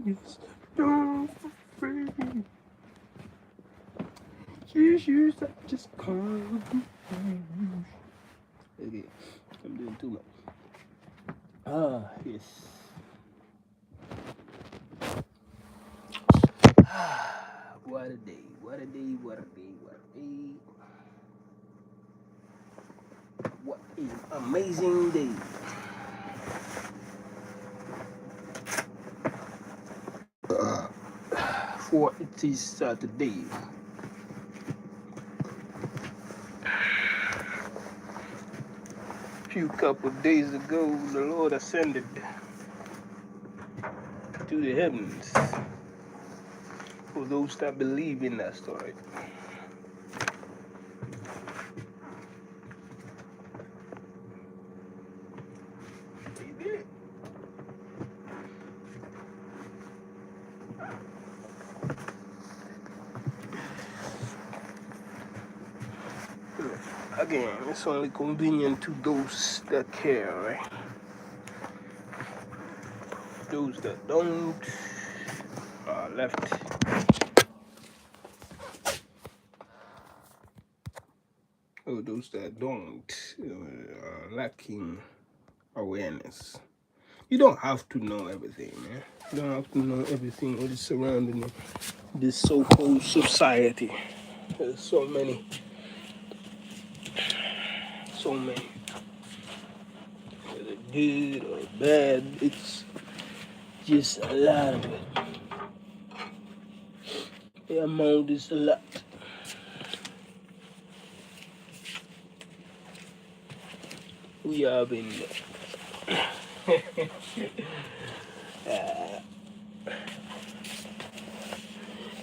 Yes, don't free. You just come. Okay, I'm doing too much. Ah, yes. What a day, what a day, what a day, what a day. What an amazing day. For it is Saturday. A few couple days ago, the Lord ascended to the heavens. For those that believe in that story. He did. Again, it's only convenient to those that care, right? Those that don't are left. Or those that don't are lacking awareness. You don't have to know everything, man. You don't have to know everything what is surrounding this so-called society. There's so many, whether good or bad. It's just a lot of it. The amount is a lot. We have been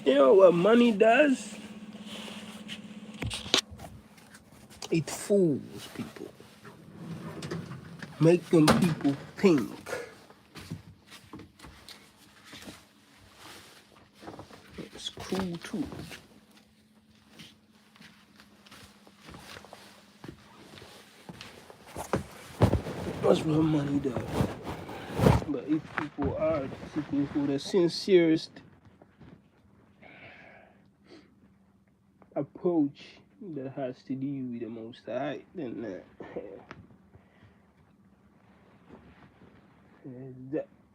you know what money does? It fools people. Making people think. It's cool too. That's what money does. But if people are seeking for the sincerest approach that has to do with the Most High, then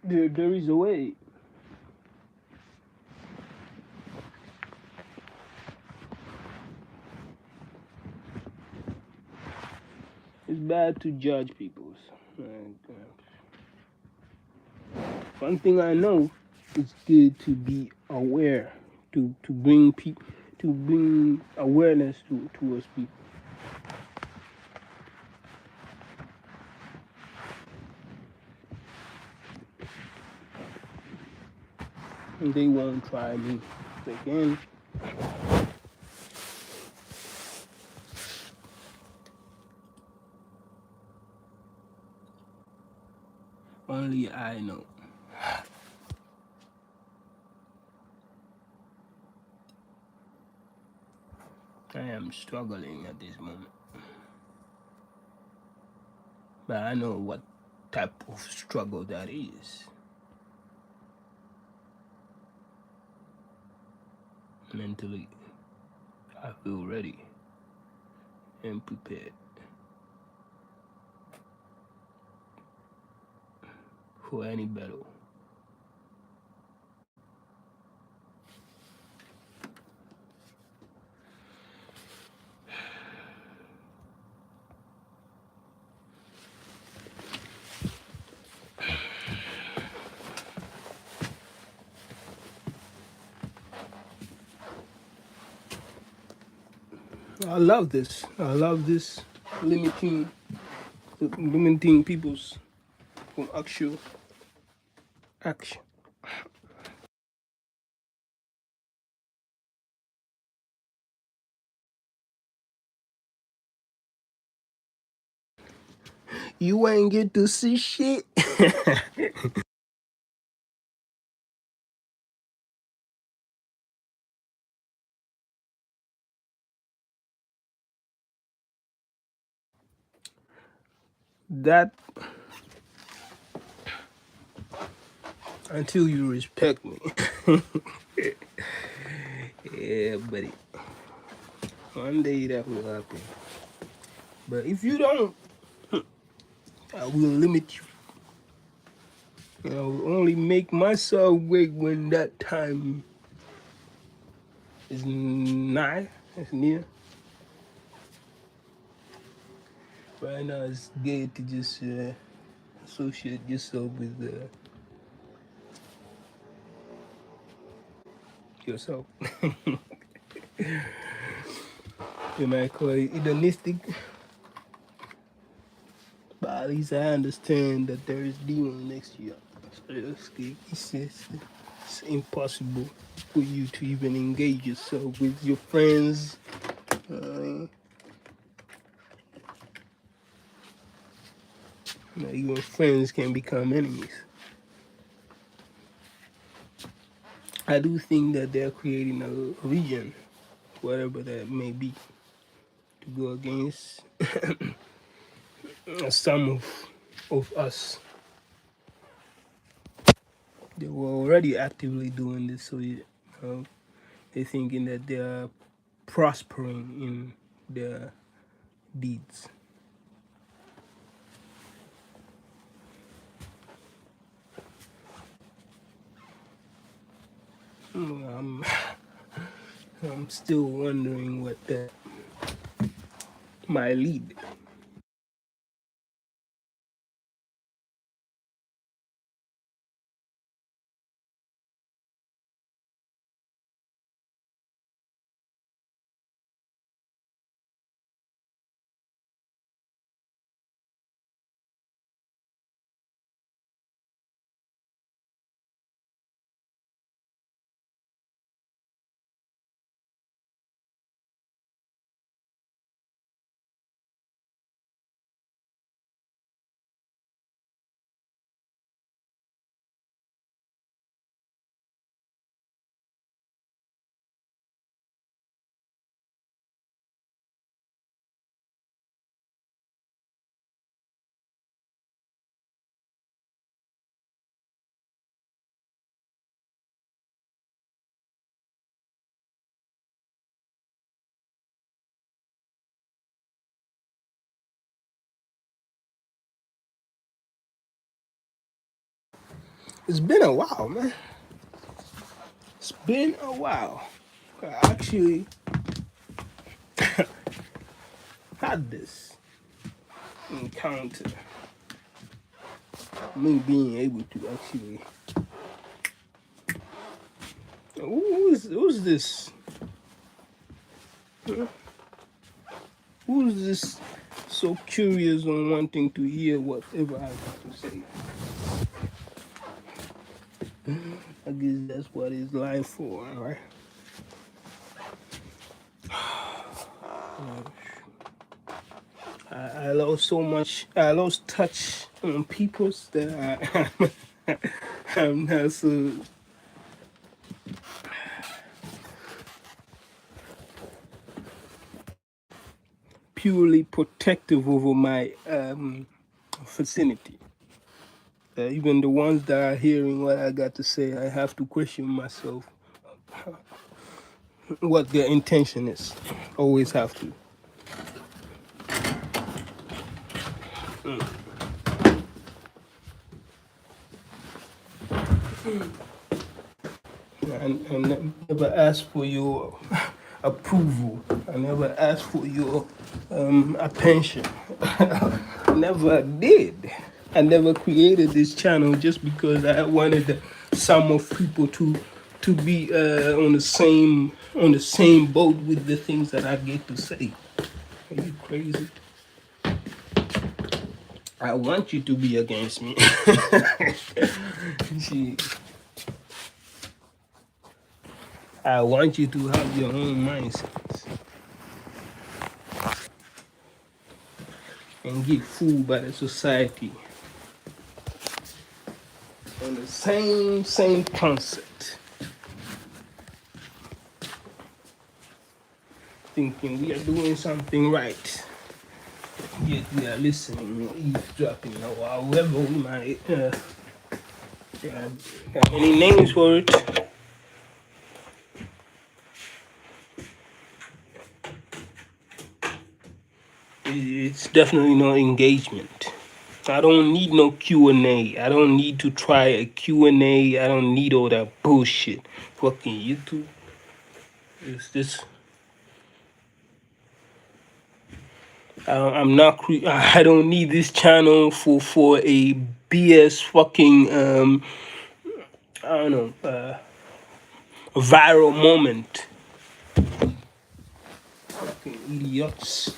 there is a way. It's bad to judge people. One thing I know, it's good to be aware, to bring awareness towards people. And they won't try me again. Only I know. I am struggling at this moment. But I know what type of struggle that is. Mentally, I feel ready and prepared for any battle. I love this. I love this limiting people's from actual action. You ain't get to see shit. That until you respect me. Yeah, buddy. One day that will happen. But if you don't, I will limit you. I will only make myself wait when that time is nigh, it's near. Right now, it's good to just associate yourself with yourself. You might call it hedonistic, but at least I understand that there is demon next to you. So it's impossible for you to even engage yourself with your friends. Uh, Even friends can become enemies. I do think that they're creating a region, whatever that may be, to go against some of us. They were already actively doing this, so they're thinking that they are prospering in their deeds. I'm, I'm still wondering what that might lead. It's been a while, man. It's been a while. I actually had this encounter. Me being able to actually. Who's this? Who's this so curious on wanting to hear whatever I have to say? I guess that's what it's life for, alright? I lost so much. I lost touch on people's that I'm not so purely protective over my vicinity. Even the ones that are hearing what I got to say, I have to question myself what their intention is. Always have to. I never ask for your approval. I never asked for your attention. Never did. I never created this channel just because I wanted some of people to be on the same boat with the things that I get to say. Are you crazy? I want you to be against me. Shit. I want you to have your own mindsets and get fooled by the society on the same concept. Thinking we are doing something right, yet we are listening or eavesdropping or however we might Yeah, got many names for it. It's definitely no engagement. I don't need no Q&A. I don't need to try a Q&A. I don't need all that bullshit. Fucking YouTube. Is this? I'm not. I don't need this channel for a BS fucking I don't know viral moment. Fucking idiots.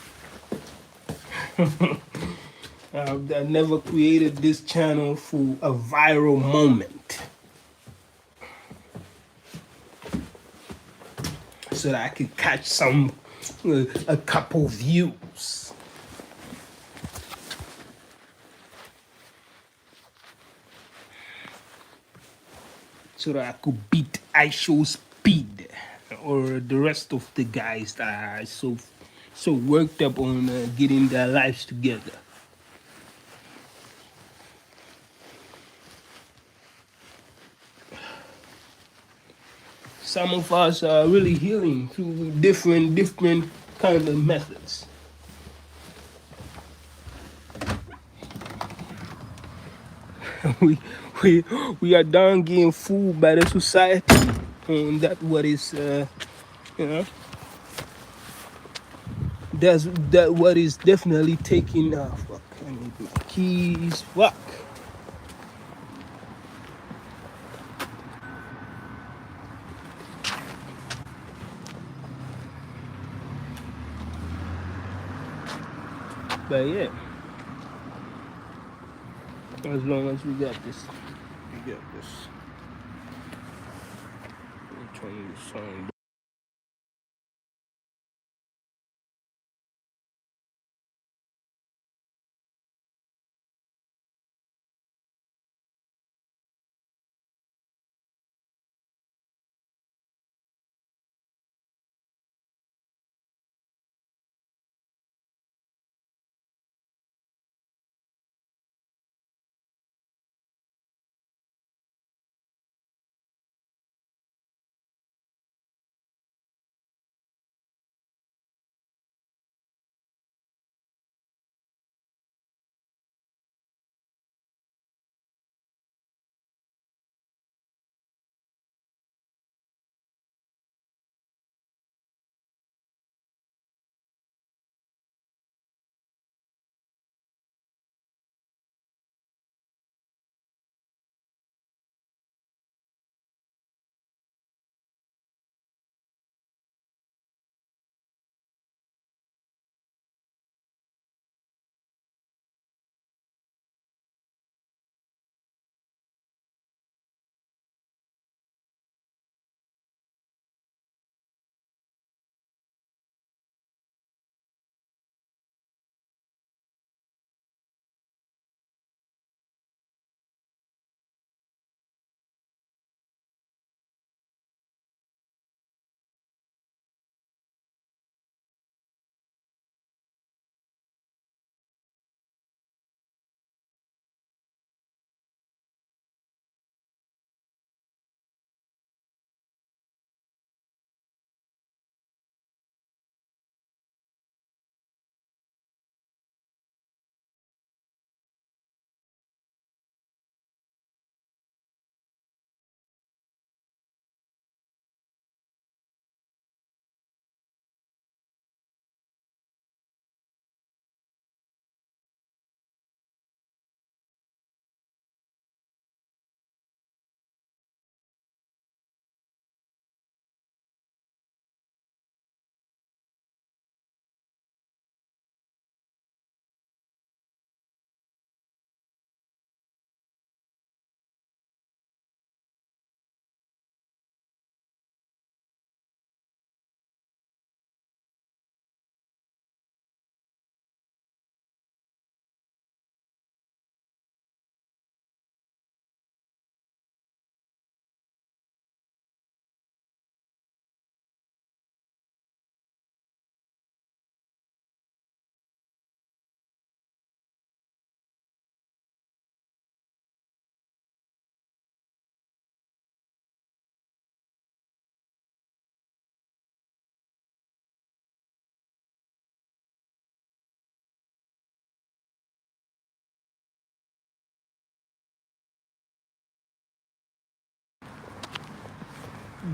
I never created this channel for a viral moment so that I could catch a couple views. So that I could beat ISO speed or the rest of the guys that are so worked up on getting their lives together. Some of us are really healing through different kind of methods. we we we are done getting fooled by the society, and that what is you know that's that what is definitely taking fuck, I need my keys, fuck. But yeah, as long as we got this, we got this. Let me turn this song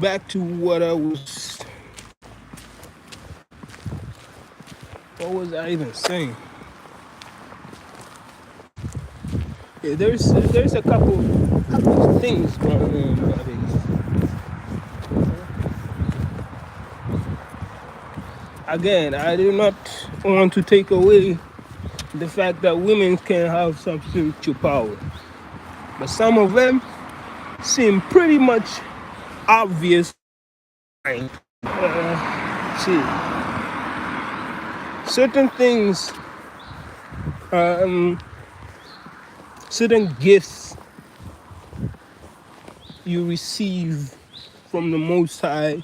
back to what was I even saying? Yeah, there's a couple of things going on nowadays. Again, I do not want to take away the fact that women can have some spiritual power, but some of them seem pretty much obvious. See, certain things, um, certain gifts you receive from the Most High,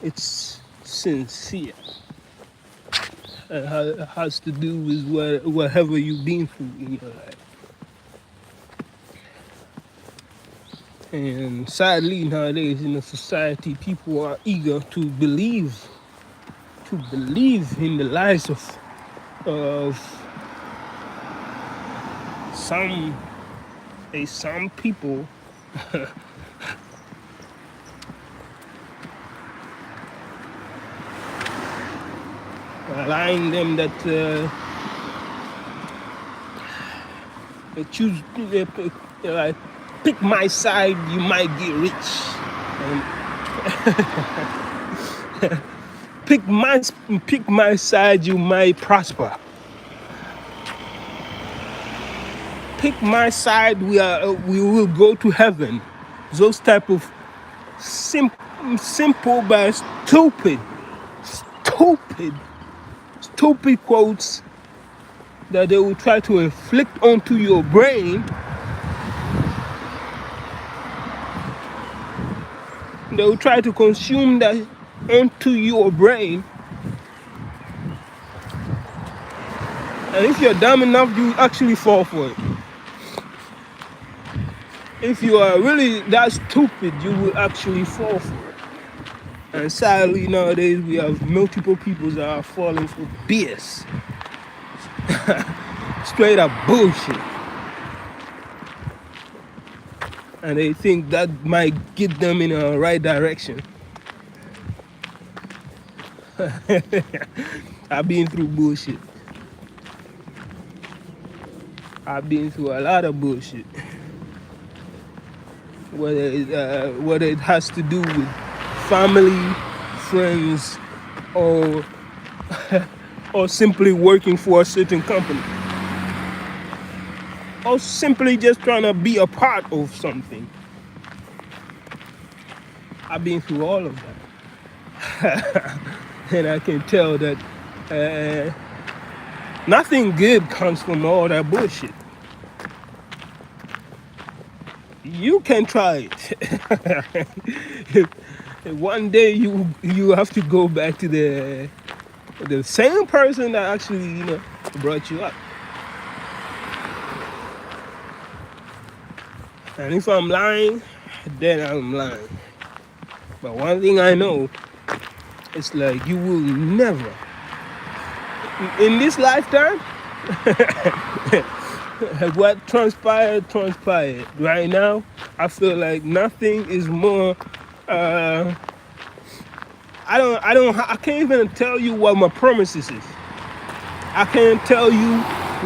it's sincere. It has to do with whatever you've been through in your life. And sadly, nowadays in the society, people are eager to believe in the lies of some some people, lying them that they choose like pick my side, you might get rich, and pick my side, you might prosper. Pick my side, we will go to heaven. Those type of simple but stupid stupid quotes that they will try to inflict onto your brain. They will try to consume that onto your brain. And if you're dumb enough, you actually fall for it. If you are really that stupid, you will actually fall for it. And sadly, nowadays, we have multiple people that are falling for BS. Straight up bullshit. And they think that might get them in a right direction. I've been through bullshit. I've been through a lot of bullshit. Whether it has to do with family, friends, or or simply working for a certain company, or simply just trying to be a part of something. I've been through all of that. And I can tell that nothing good comes from all that bullshit. You can try it. One day you have to go back to the same person that actually brought you up. And if I'm lying, then I'm lying. But one thing I know, it's like you will never in this lifetime. What transpired. Right now, I feel like nothing is more. I can't even tell you what my promises is. I can't tell you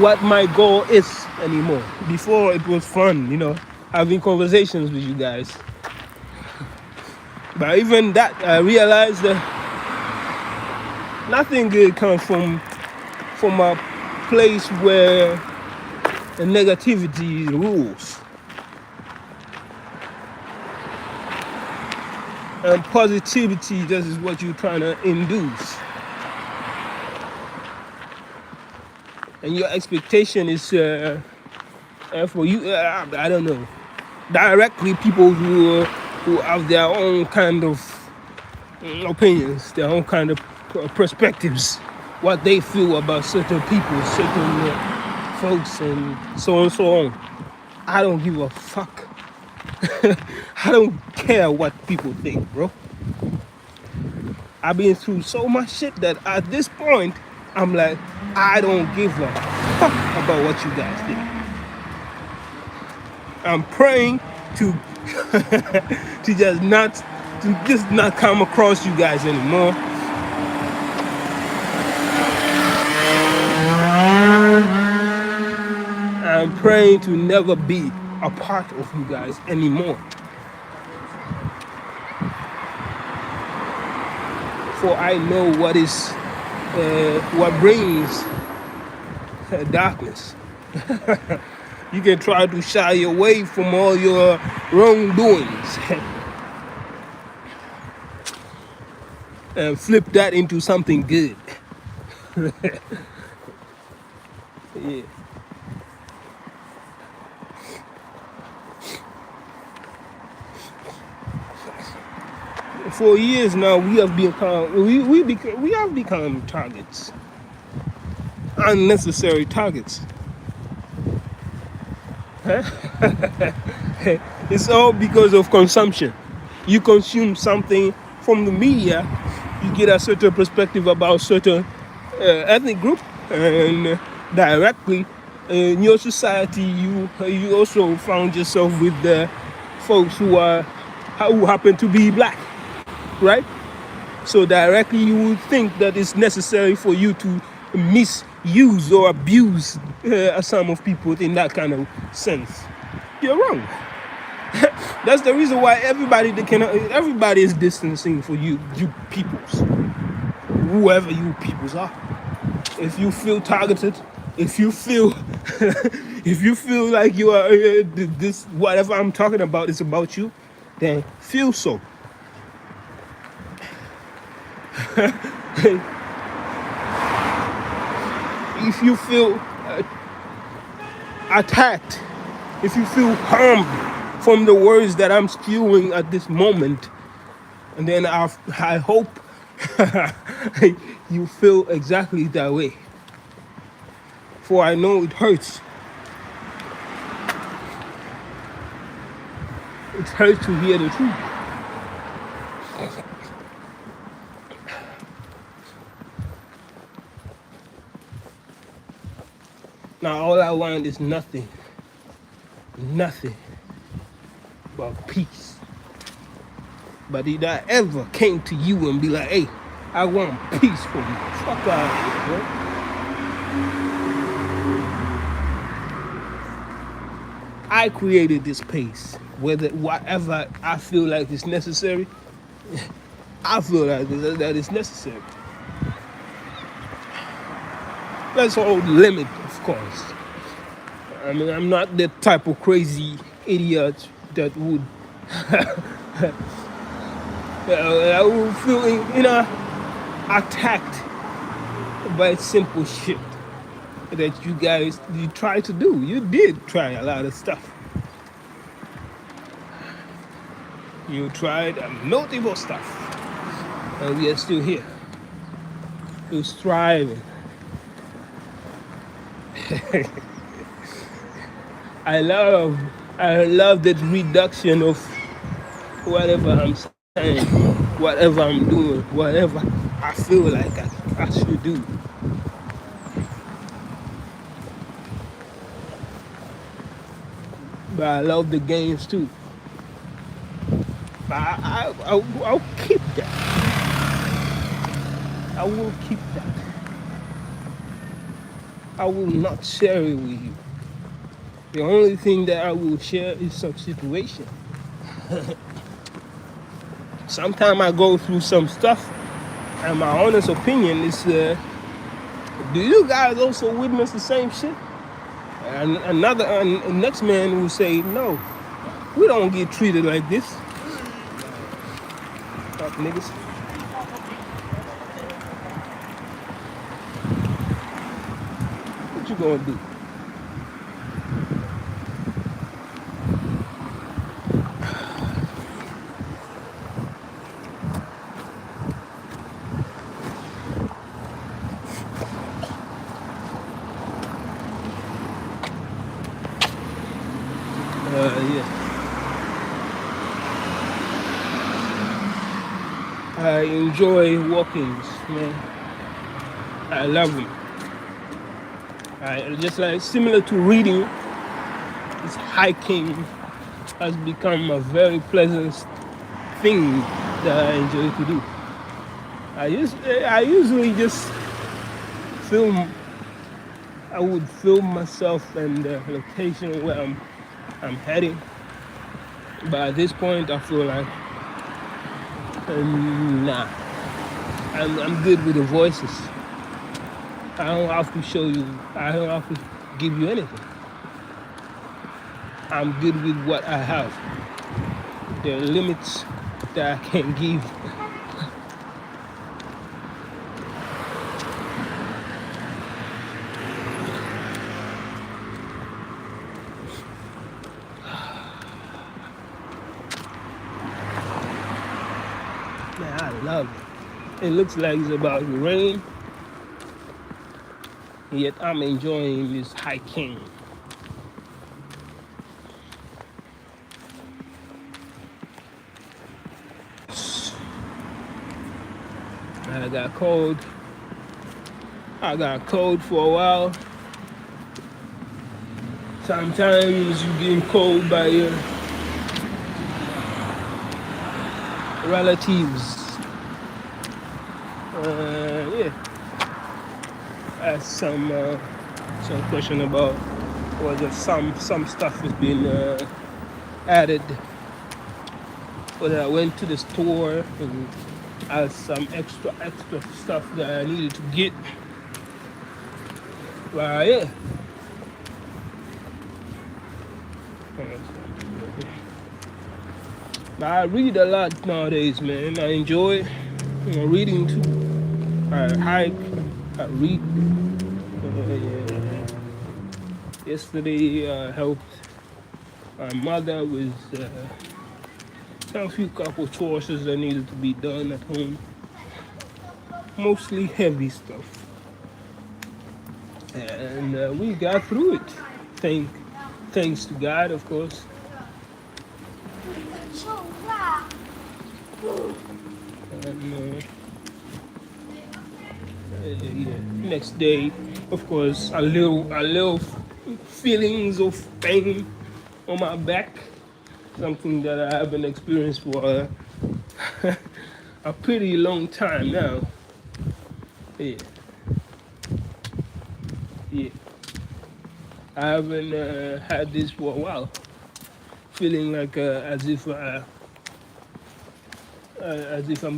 what my goal is anymore. Before it was fun, having conversations with you guys. But even that, I realized that nothing good comes from a place where the negativity rules. And positivity, this is what you're trying to induce. And your expectation is for you, I don't know, directly people who have their own kind of opinions, their own kind of perspectives, what they feel about certain people, certain folks, and so on and so on. I don't give a fuck. I don't care what people think, bro. I've been through so much shit that at this point, I'm like, I don't give a fuck about what you guys think. I'm praying to to to just not come across you guys anymore. I'm praying to never be a part of you guys anymore. For I know what brings darkness. You can try to shy away from all your wrongdoings and flip that into something good. Yeah. For years now, we have become targets, unnecessary targets. It's all because of consumption. You consume something from the media, you get a certain perspective about certain ethnic group, and directly in your society, you also found yourself with the folks who happen to be black, right? So directly, you would think that it's necessary for you to misuse or abuse some of people in that kind of sense. You're wrong. That's the reason why everybody is distancing for you peoples, whoever you peoples are. If you feel targeted, if you feel if you feel like you are this whatever I'm talking about is about you, then feel so. If you feel attacked, if you feel harmed from the words that I'm spewing at this moment, and then I hope you feel exactly that way. For I know it hurts. It hurts to hear the truth. Now all I want is nothing but peace. But if I ever came to you and be like, hey, I want peace from you, fuck out of here, bro. I created this pace. Whatever I feel like is necessary, I feel like that is necessary. Let's all limit, of course. I mean, I'm not the type of crazy idiot that would I would feel attacked by simple shit that you try to do. You did try a lot of stuff. You tried multiple stuff, and we are still here. Still striving. I love that reduction of whatever I'm saying, whatever I'm doing, whatever I feel like I should do. But I love the games too. But I'll keep that. I will keep that. I will not share it with you. The only thing that I will share is some situation. Sometimes I go through some stuff, and my honest opinion is, do you guys also witness the same shit? And next man will say, no, we don't get treated like this. Fuck niggas. What you gonna do? Yeah. I enjoy walkings, man. I love them. Just like similar to reading, this hiking has become a very pleasant thing that I enjoy to do. I usually just film. I would film myself and the location where I'm heading. But at this point, I feel like nah, I'm good with the voices. I don't have to show you. I don't have to give you anything. I'm good with what I have. There are limits that I can give. Man, I love it. It looks like it's about to rain, yet I'm enjoying this hiking. I got cold. I got cold for a while. Sometimes you getting cold by your relatives. Yeah. Ask some question about whether some stuff has been added. Whether I went to the store and asked some extra stuff that I needed to get. Well, yeah. I read a lot nowadays, man. I enjoy reading too. I hike, I read. Yeah. Yesterday, I helped my mother with a few couple chores that needed to be done at home. Mostly heavy stuff. And we got through it. Thanks to God, of course. And yeah. Next day, of course, a little feelings of pain on my back, something that I haven't experienced for a pretty long time now. Yeah, yeah. I haven't had this for a while. Feeling like as if I'm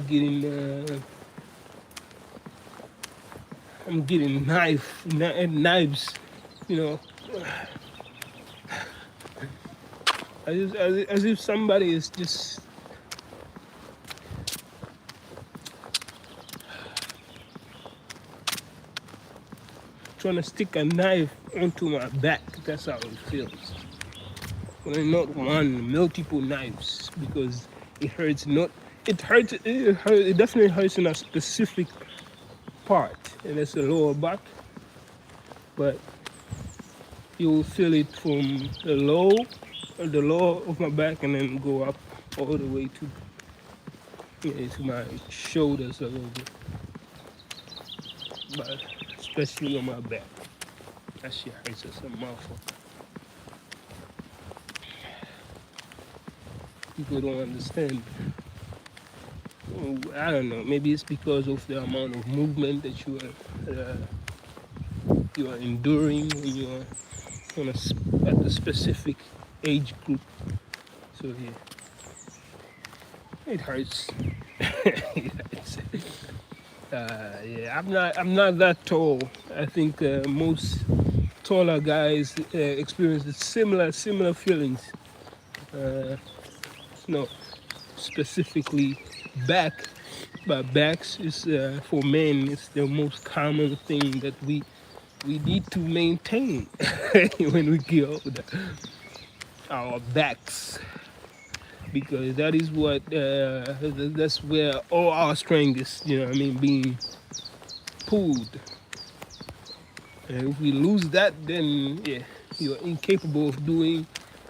getting knives, you know. As if somebody is just trying to stick a knife onto my back. That's how it feels. Well, not one, multiple knives, because it hurts. It definitely hurts in a specific part, and it's the lower back. But you will feel it from the lower of my back, and then go up all the way to my shoulders a little bit. But especially on my back, that shit hurts as a motherfucker. People don't understand. I don't know. Maybe it's because of the amount of movement that you are enduring when you are at a specific age group. So yeah, it hurts. It hurts. Yeah, I'm not that tall. I think most taller guys experience the similar feelings. No, specifically back, but backs is for men. It's the most common thing that we need to maintain when we get older. Our backs, because that is what that's where all our strength is. You know what I mean? Being pulled. And if we lose that, then yeah, you're incapable of doing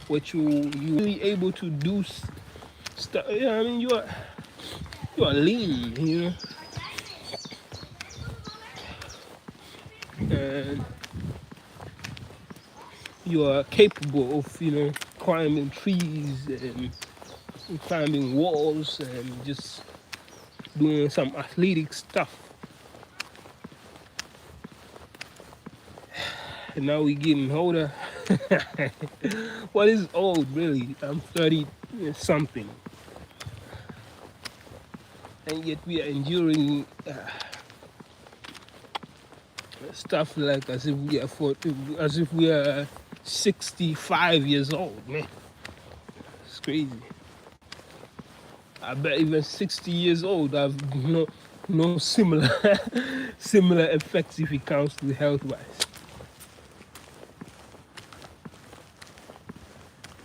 what you really able to do. You know what I mean? You are lean, you know, and you are capable of climbing trees and climbing walls and just doing some athletic stuff. And now we getting older. What is old, really? I'm 30 something, and yet we are enduring stuff like as if we are 65 years old, man. It's crazy. I bet even 60 years old, I've no similar similar effects if it comes to health wise.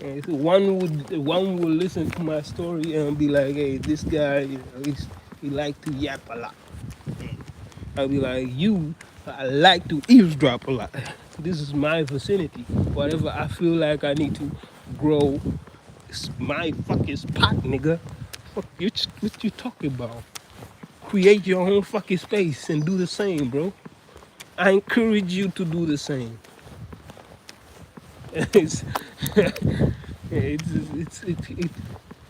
And so one would listen to my story and be like, hey, this guy, he like to yap a lot. I'll be like, you, I like to eavesdrop a lot. This is my vicinity. Whatever I feel like I need to grow, it's my fucking spot, nigga. What you talking about? Create your own fucking space and do the same, bro. I encourage you to do the same. it's,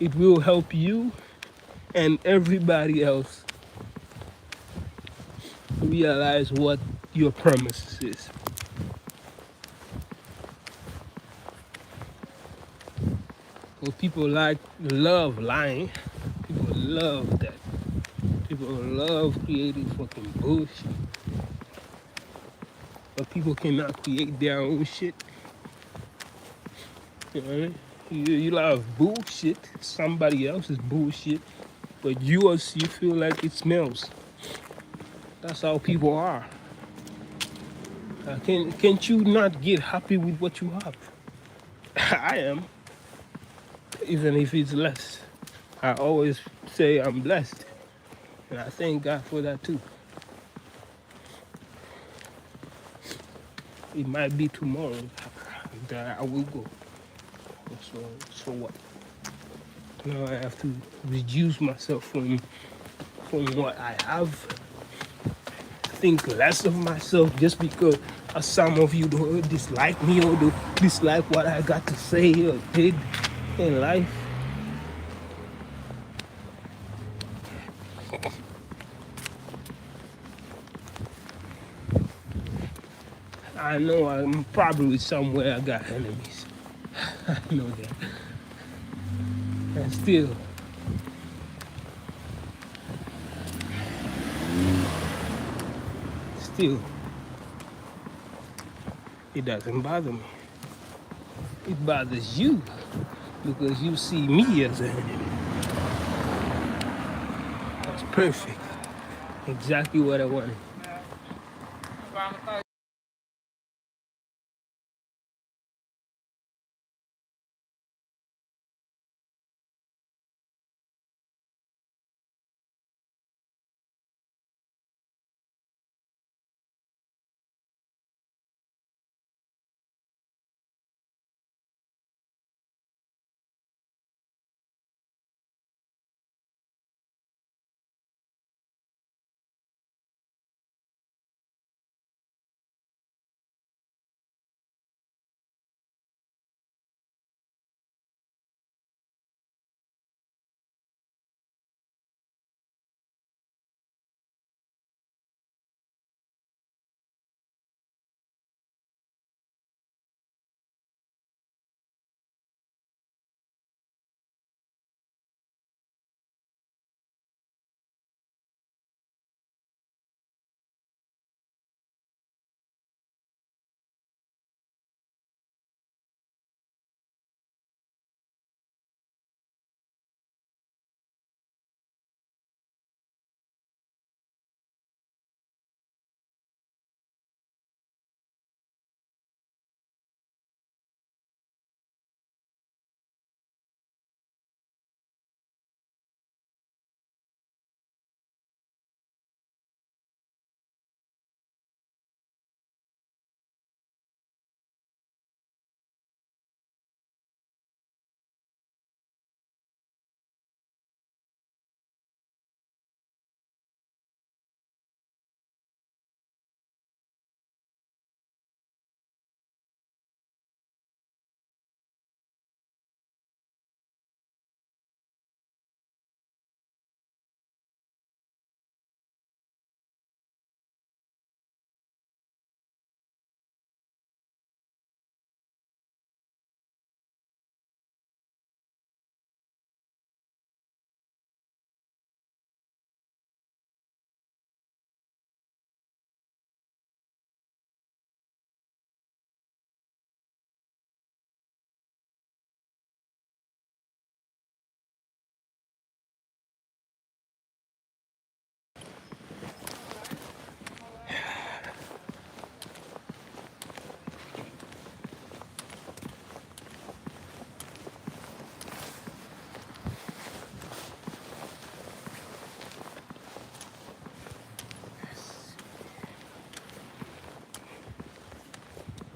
it will help you and everybody else realize what your promise is. Well, people love lying. People love that. People love creating fucking bullshit. But people cannot create their own shit. You know what I mean? You love bullshit, somebody else's bullshit, but yours you feel like it smells. That's how people are. Can't you not get happy with what you have? I am, even if it's less. I always say I'm blessed, and I thank God for that too. It might be tomorrow that I will go. So what? Now I have to reduce myself from what I have, think less of myself just because some of you don't dislike me or do dislike what I got to say or did in life. I know I'm probably somewhere I got enemies. I know that. And still, it doesn't bother me. It bothers you because you see me as an enemy. That's perfect. Exactly what I wanted.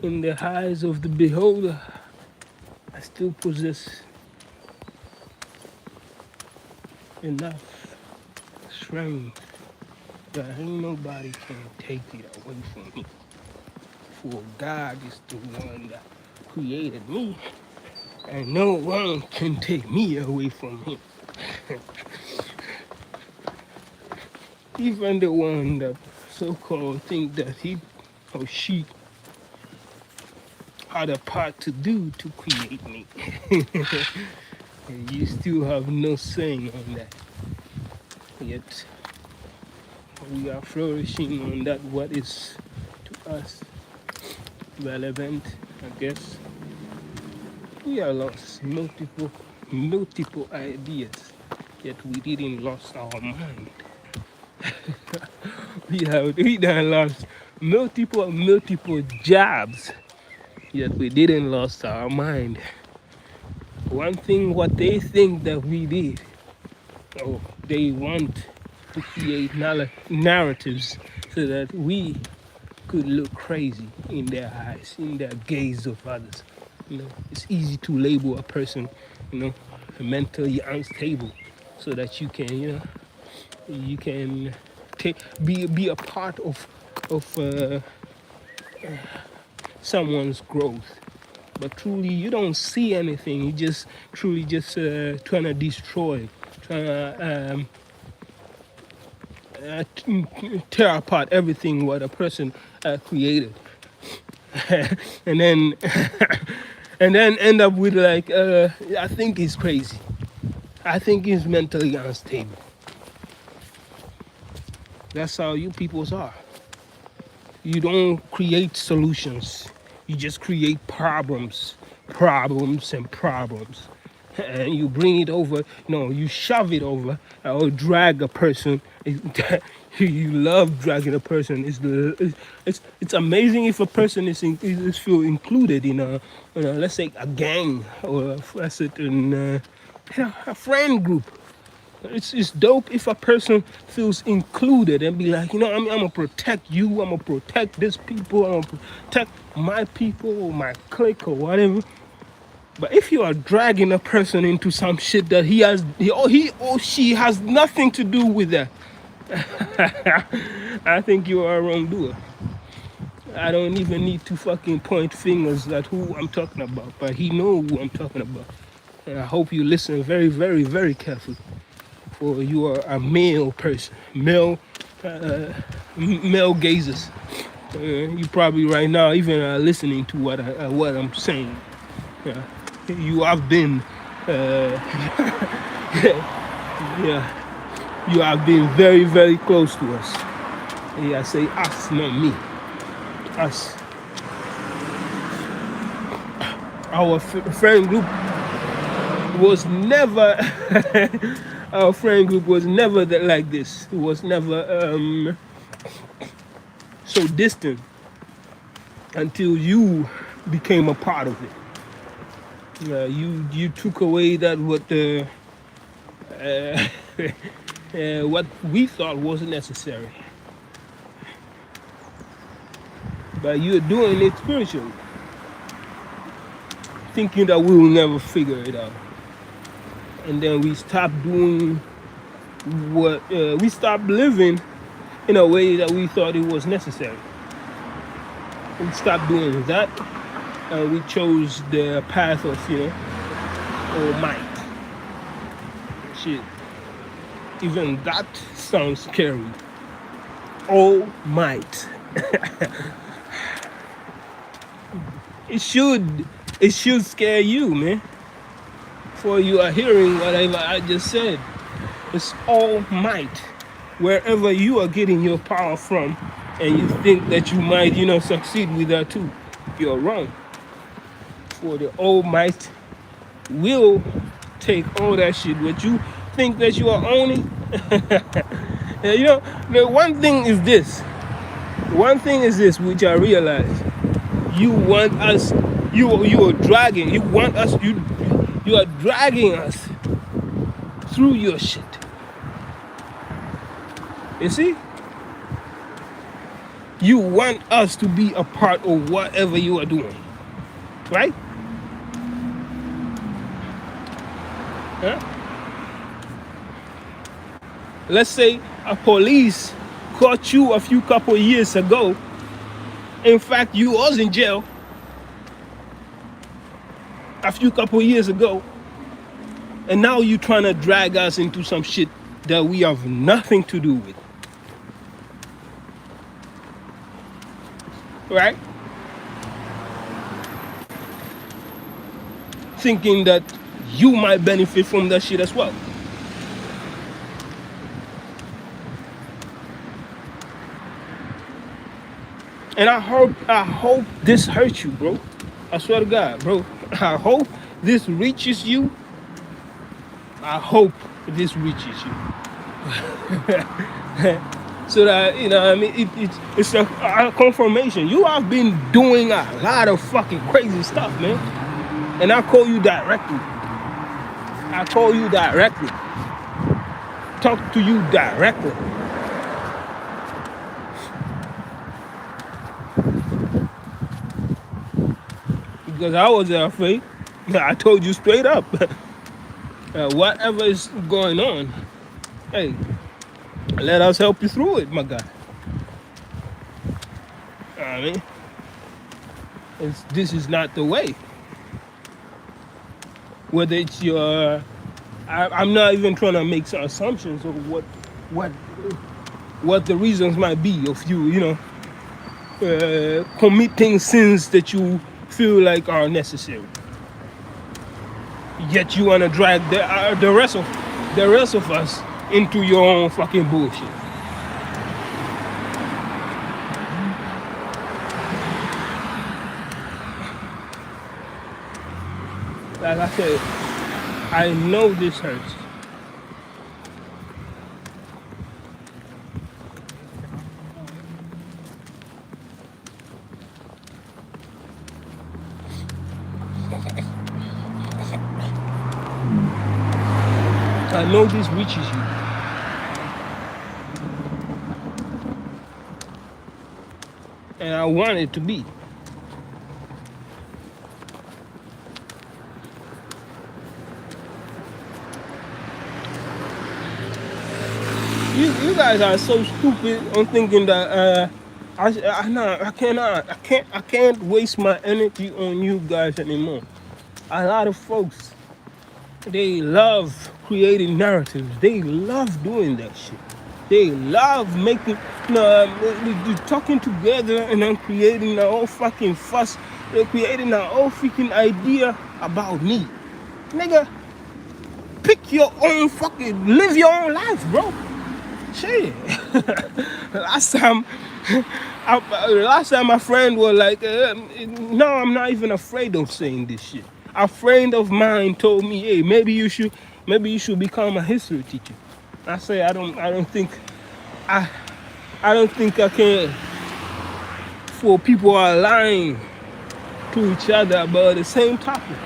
in the eyes of the beholder, I still possess enough strength that ain't nobody can take it away from me. For God is the one that created me, and no one can take me away from him. Even the one that so-called think that he or she had a part to do to create me. And you still have no saying on that. Yet we are flourishing on that what is to us relevant, I guess. We are lost multiple ideas, yet we didn't lost our mind. We done lost multiple jobs, yet we didn't lost our mind. One thing what they think that we did, oh, they want to create narratives so that we could look crazy in their eyes, in their gaze of others. It's easy to label a person, mentally unstable, so that you can, you can be a part of someone's growth. But truly, you don't see anything. You just truly just trying to destroy, trying to tear apart everything what a person created, and then and then end up with like, I think he's crazy. I think he's mentally unstable. That's how you peoples are. You don't create solutions. You just create problems and problems. And you bring it over, you shove it over or drag a person. You love dragging a person. It's amazing if a person is feel included in let's say a gang, or let's say in a friend group. It's dope if a person feels included and be like, I'm gonna protect you, I'm gonna protect this people, I'm gonna protect my people or my clique or whatever. But if you are dragging a person into some shit that he or she has nothing to do with that, I think you are a wrongdoer. I don't even need to fucking point fingers at who I'm talking about, but he know who I'm talking about. And I hope you listen very, very, very carefully. For you are a male person, male gazers. You probably right now even are listening to what I'm saying. You have been, yeah, you have been very, very close to us. Yeah, I say us, not me. Us. Our friend group was never. Our friend group was never like this. It was never so distant until you became a part of it. You took away that what we thought wasn't necessary, but you're doing it spiritually, thinking that we will never figure it out. And then we stop doing we stopped living in a way that we thought it was necessary. We stopped doing that, and we chose the path of, all might. Shit. Even that sounds scary. All might. It should scare you, man. For you are hearing whatever I just said. It's all might. Wherever you are getting your power from, and you think that you might, succeed with that too, you're wrong. For the all might will take all that shit. What you think that you are owning. The one thing is this. One thing is this, which I realize. You want us. You are dragging. You want us. You are dragging us through your shit. You see? You want us to be a part of whatever you are doing, right? Huh? Let's say a police caught you a few couple years ago. In fact, you was in jail a few couple years ago, and now you trying to drag us into some shit that we have nothing to do with, right? Thinking that you might benefit from that shit as well. And I hope this hurts you, bro. I swear to God, bro. I hope this reaches you. I hope this reaches you. So that, you know, I mean, it's a confirmation. You have been doing a lot of fucking crazy stuff, man. And I call you directly. I call you directly. Talk to you directly. Because I wasn't afraid. I told you straight up. Whatever is going on, hey, let us help you through it, my guy. I mean, this is not the way. Whether it's your, I'm not even trying to make some assumptions of what the reasons might be of you, you know, committing sins that you feel like are necessary. Yet you wanna drag the rest of us into your own fucking bullshit. Like I said, I know this hurts. I know this reaches you. And I want it to be. You guys are so stupid on thinking that I can't waste my energy on you guys anymore. A lot of folks, they love creating narratives. They love doing that shit. They love making, talking together and then creating their own fucking fuss. They're creating their own freaking idea about me. Nigga, pick your own fucking, live your own life, bro. Shit. last time my friend was like, no, I'm not even afraid of saying this shit. A friend of mine told me, hey, maybe you should become a history teacher. I say I don't think I can. For people are lying to each other about the same topic.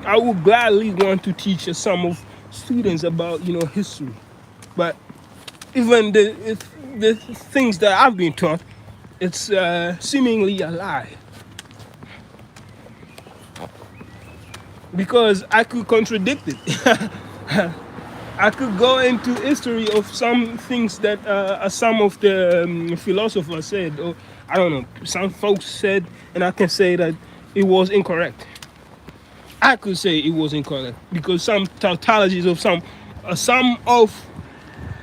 I would gladly want to teach some of students about, history. But even the things that I've been taught, it's seemingly a lie. Because I could contradict it. I could go into history of some things that some of the philosophers said, or I don't know, some folks said, and I can say that it was incorrect. I could say it was incorrect because some tautologies of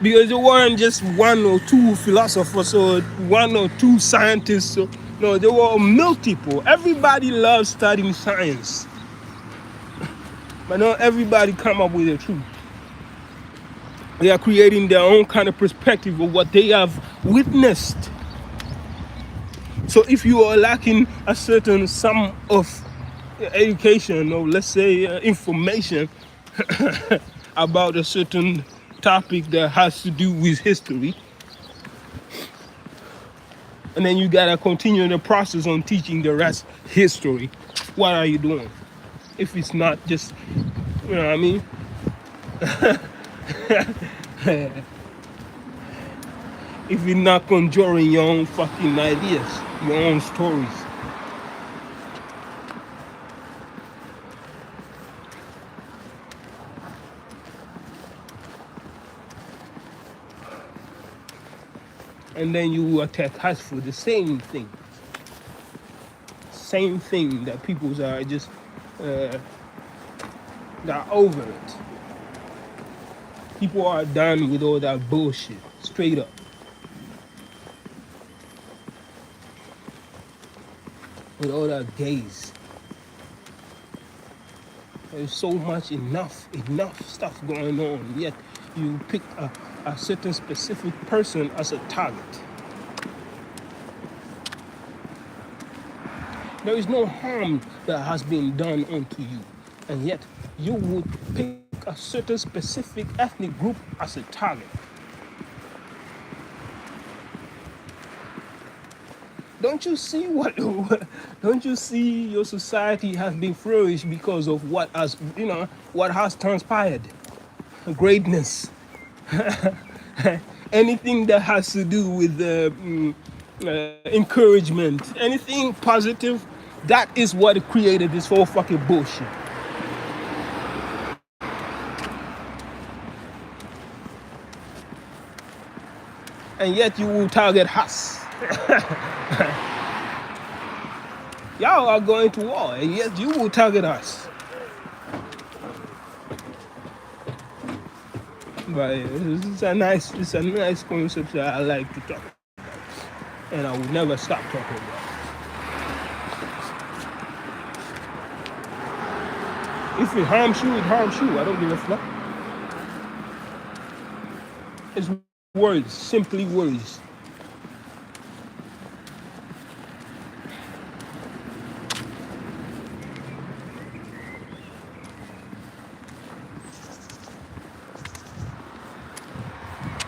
because there weren't just one or two philosophers or one or two scientists. No, there were multiple. Everybody loves studying science, but not everybody come up with the truth. They are creating their own kind of perspective of what they have witnessed. So if you are lacking a certain sum of education, or let's say information about a certain topic that has to do with history, and then you gotta continue the process on teaching the rest history, what are you doing? If it's not just, you know what I mean? if you're not conjuring your own fucking ideas, your own stories. And then you attack us for the same thing that people are just uh, they're over it. People are done with all that bullshit, straight up. With all that gaze. There's so much enough stuff going on, yet you pick a certain specific person as a target. There is no harm that has been done unto you, and yet you would pick a certain specific ethnic group as a target. Don't you see what? Don't you see your society has been flourished because of what has transpired? Greatness. Anything that has to do with encouragement, anything positive, that is what created this whole fucking bullshit. And yet you will target us. Y'all are going to war, and yet you will target us. But it's a nice concept that I like to talk about, and I will never stop talking about it. If it harms you, it harms you. I don't give a fuck. It's words, simply words.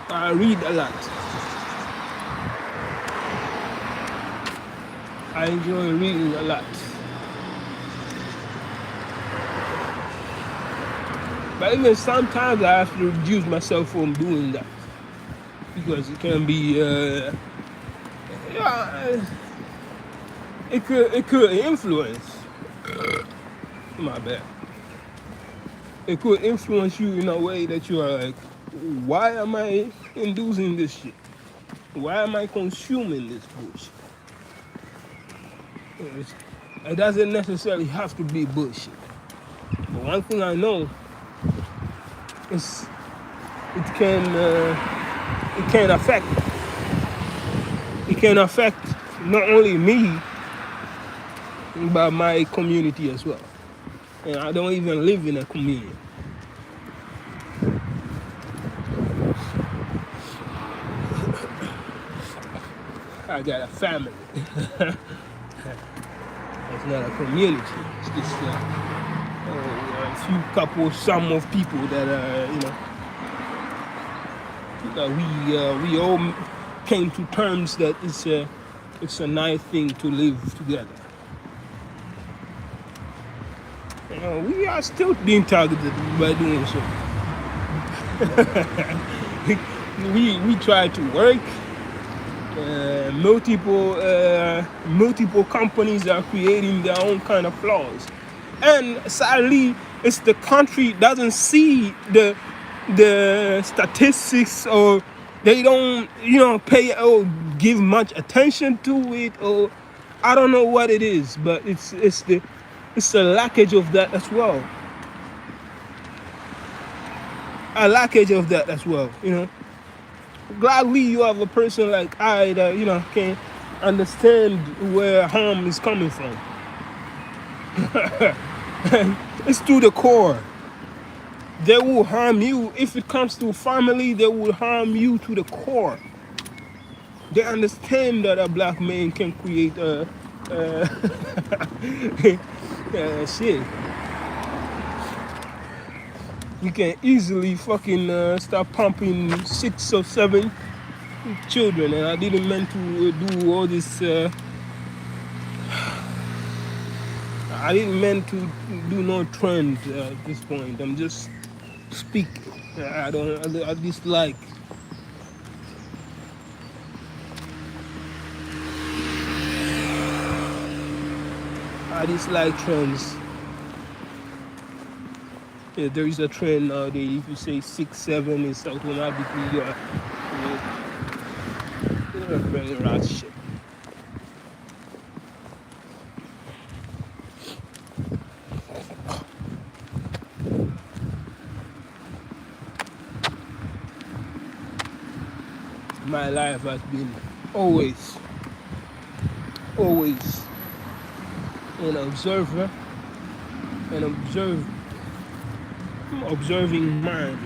I read a lot. I enjoy reading a lot. But even sometimes I have to reduce myself from doing that. Because it can be, it could influence. My bad. It could influence you in a way that you are like, why am I inducing this shit? Why am I consuming this bullshit? It doesn't necessarily have to be bullshit. But one thing I know is it can affect not only me but my community as well. And I don't even live in a community. I got a family. It's not a community. It's just a few couple, some of people that we all came to terms that it's a nice thing to live together. We are still being targeted by doing so. we try to work. Multiple companies are creating their own kind of flaws, and sadly, it's the country doesn't see the statistics, or they don't pay or give much attention to it, or I don't know what it is, but it's the lackage of that as well. A lackage of that as well, Gladly you have a person like I that can understand where harm is coming from. It's to the core. They will harm you. If it comes to family, they will harm you to the core. They understand that a black man can create shit. You can easily fucking start pumping 6 or 7 children, and I didn't mean to do all this. I didn't mean to do no trend at this point. I'm just speaking. I dislike I dislike trends. Yeah, there is a trend nowadays. If you say 6'7", it's automatically you're a very rat shit. My life has been always, always an observer, an observing mind.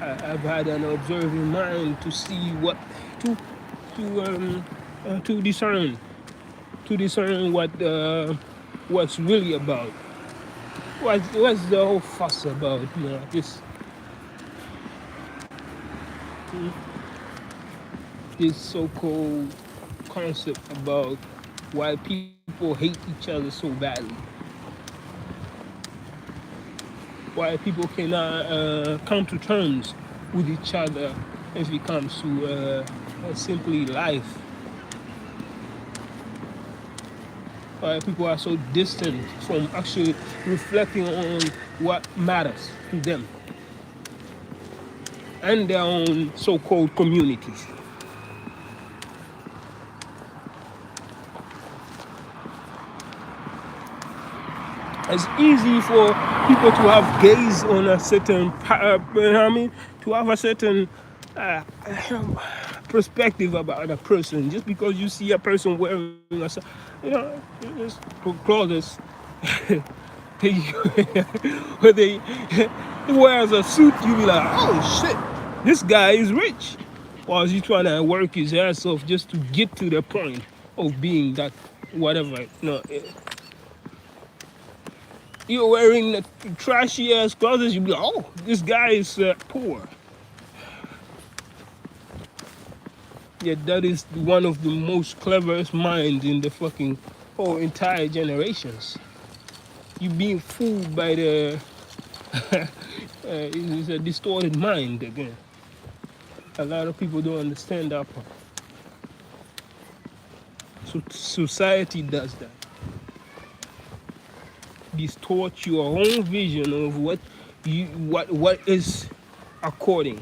And I've had an observing mind to see what to to um to discern what's really about. What's the whole fuss about? This so-called concept about why people hate each other so badly. Why people cannot come to terms with each other if it comes to simply life. Why people are so distant from actually reflecting on what matters to them and their own so-called communities. It's easy for people to have gaze on a certain, you know what I mean, to have a certain uh, perspective about a person just because you see a person wearing you know, just clothes. they, when they wears a suit, you be like, oh shit, this guy is rich. Or is he trying to work his ass off just to get to the point of being that whatever? No, you're wearing the trashy ass clothes, you be like, oh, this guy is poor. Yet that is one of the most cleverest minds in the fucking whole entire generations. You being fooled by the it's a distorted mind again. A lot of people don't understand that part. So society does that. Distort your own vision of what is according.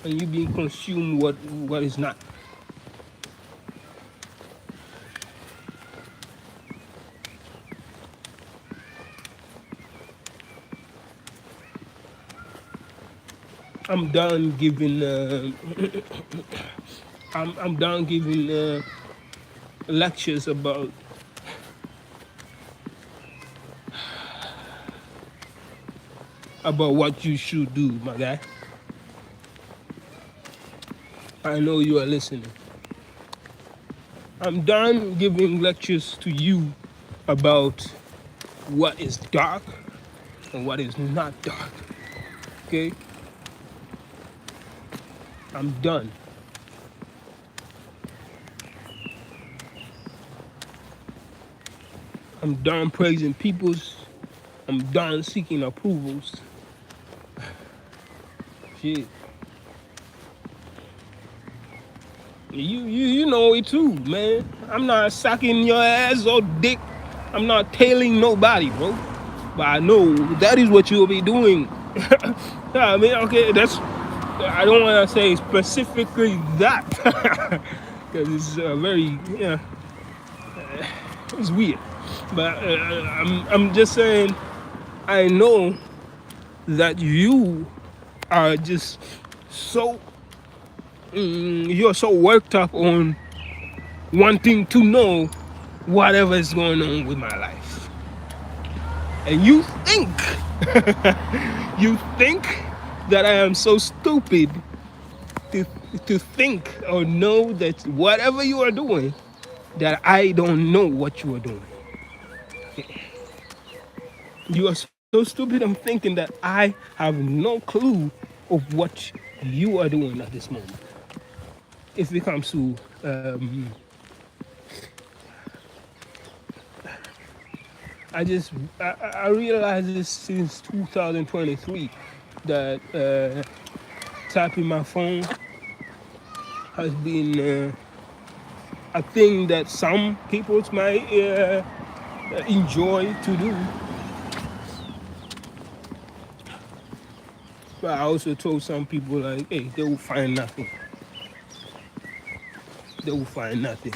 And you being consumed what is not. I'm done giving I'm done giving lectures about what you should do, my guy. I know you are listening. I'm done giving lectures to you about what is dark and what is not dark. Okay? I'm done. I'm done praising peoples. I'm done seeking approvals. Shit. You know it too, man. I'm not sucking your ass or dick. I'm not tailing nobody, bro. But I know that is what you'll be doing. Yeah, I mean, okay, that's. I don't want to say specifically that because it's very, yeah, it's weird. But I'm just saying, I know that you are just so you're so worked up on wanting to know whatever is going on with my life, and you think you think that I am so stupid to to think or know that whatever you are doing, that I don't know what you are doing. You are so stupid. I'm thinking that I have no clue of what you are doing at this moment. If it comes to I realized this since 2023 that tapping my phone has been a thing that some people might enjoy to do. But I also told some people like, hey, they will find nothing. They will find nothing.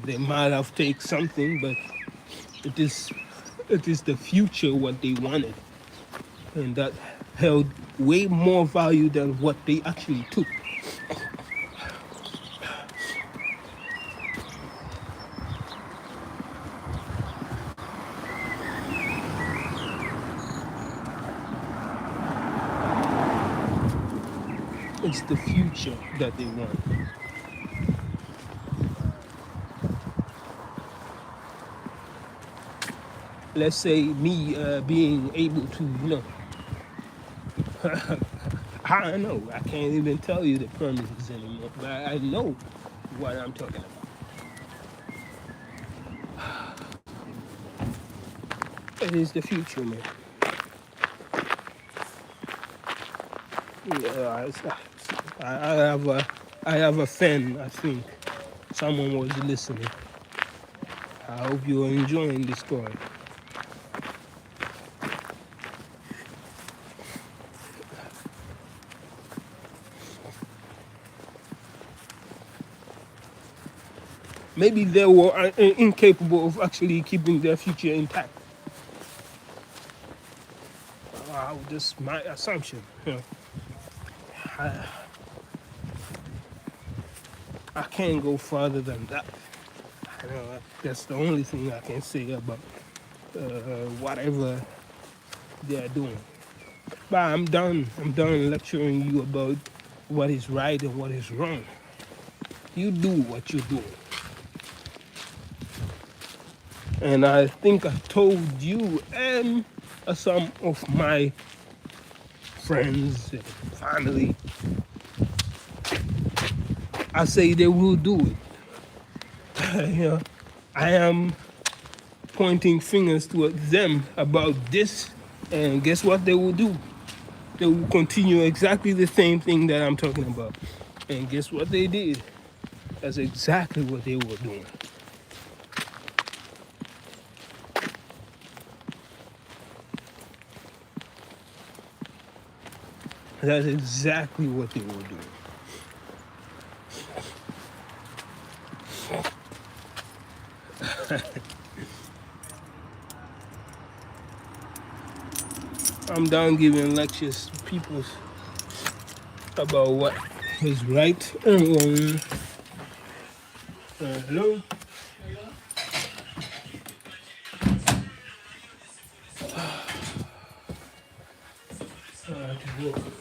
They might have taken something, but it is the future what they wanted, and that held way more value than what they actually took. It's the future that they want. Let's say me being able to, I don't know. I can't even tell you the premises anymore, but I know what I'm talking about. It is the future, man. Yeah, I have a fan. I think someone was listening. I hope you are enjoying this story. Maybe they were incapable of actually keeping their future intact. Just my assumption. I, I can't go further than that. That's the only thing I can say about whatever they are doing. But I'm done. I'm done lecturing you about what is right and what is wrong. You do what you do. And I think I told you and some of my friends and family, I say they will do it. I am pointing fingers towards them about this, and guess what they will do? They will continue exactly the same thing that I'm talking about. And guess what they did? That's exactly what they were doing. That's exactly what they were doing. I'm done giving lectures to people about what is right and wrong. Hello? To work.